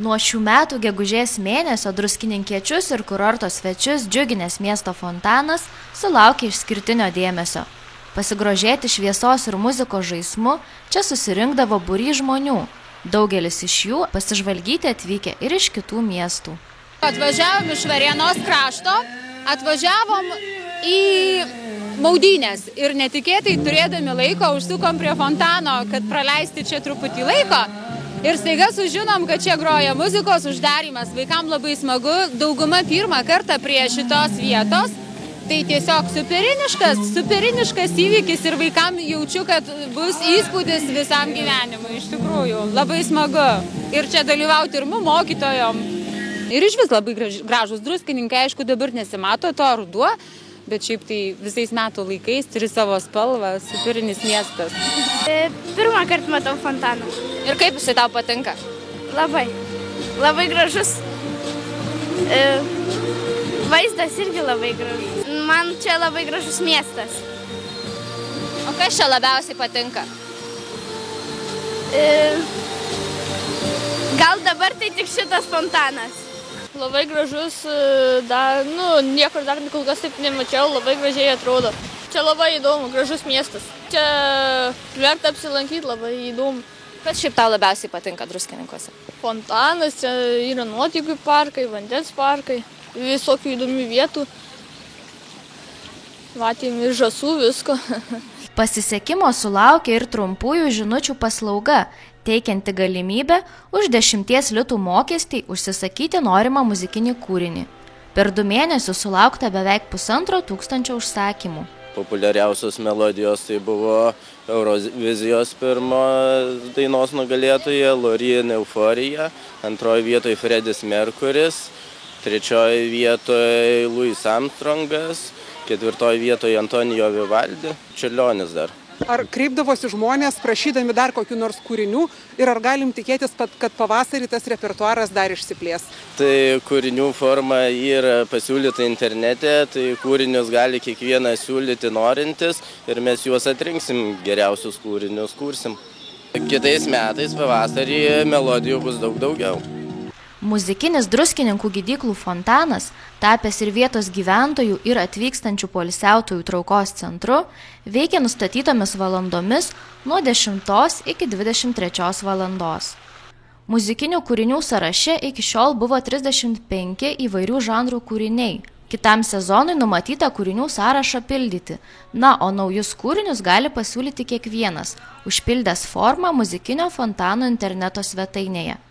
Nuo šių metų gegužės mėnesio druskininkiečius ir kurorto svečius džiuginęs miesto fontanas sulaukė išskirtinio dėmesio. Pasigrožėti šviesos ir muzikos žaismu čia susirinkdavo būrys žmonių. Daugelis iš jų pasižvalgyti atvykę ir iš kitų miestų. Atvažiavom iš Varėnos krašto, atvažiavom į Maudynes ir netikėtai turėdami laiko užsukom prie fontano, kad praleisti čia truputį laiko. Ir staiga sužinom, kad čia groja muzikos uždarymas, vaikams labai smagu, dauguma pirmą kartą prie šitos vietos. Tai tiesiog superiniškas įvykis ir vaikams jaučiu, kad bus įspūdis visam gyvenimui, iš tikrųjų, labai smagu. Ir čia dalyvauti ir mokytojom. Ir iš vis labai gražus druskininkai, aišku, dabar nesimato to ruduo, bet šiaip tai visais metų laikais turi savo spalvą, superinis miestas. Pirmą kartą matau fontaną. Ir kaip jisai tau patinka? Labai gražus. Vaizdas irgi labai gražus. Man čia labai gražus miestas. O kas čia labiausiai patinka? Gal dabar tai tik šitas fontanas. Labai gražus, niekur dar kol kas taip nemačiau, labai gražiai atrodo. Čia labai įdomu, gražus miestas. Čia verta apsilankyti, labai įdomu. Kas šiaip tau labiausiai patinka Druskininkuose? Fontanas, čia yra nuotykių parkai, vandens parkai, visokių įdomių vietų. Matėm ir žąsų, visko. Pasisekimo sulaukė ir trumpųjų žinučių paslauga, teikianti galimybę už 10 litų mokestį užsisakyti norimą muzikinį kūrinį. Per 2 mėnesius sulaukta beveik 1500 užsakymų. Populiariausios melodijos tai buvo Eurovizijos pirmo dainos nugalėtoja Loreen Euforija, antroje vietoje Freddis Mercury's, trečioje vietoje Louis Armstrongas, 4 vietoje Antonijo Vivaldi, Čiurlionis dar. Ar kreipdavosi žmonės prašydami dar kokių nors kūrinių ir ar galim tikėtis, kad pavasarį tas repertuaras dar išsiplės? Tai kūrinių forma yra pasiūlyta internete, tai kūrinius gali kiekvienas siūlyti norintis ir mes juos atrinksim, geriausius kūrinius kursim. Kitais metais pavasarį melodijų bus daug daugiau. Muzikinis Druskininkų gydyklų fontanas, tapęs ir vietos gyventojų ir atvykstančių poilsiautojų traukos centru, veikia nustatytomis valandomis nuo 10 iki 23 valandos. Muzikinių kūrinių sąraše iki šiol buvo 35 įvairių žanrų kūriniai. Kitam sezonui numatyta kūrinių sąrašą pildyti, o naujus kūrinius gali pasiūlyti kiekvienas, užpildęs formą muzikinio fontano interneto svetainėje.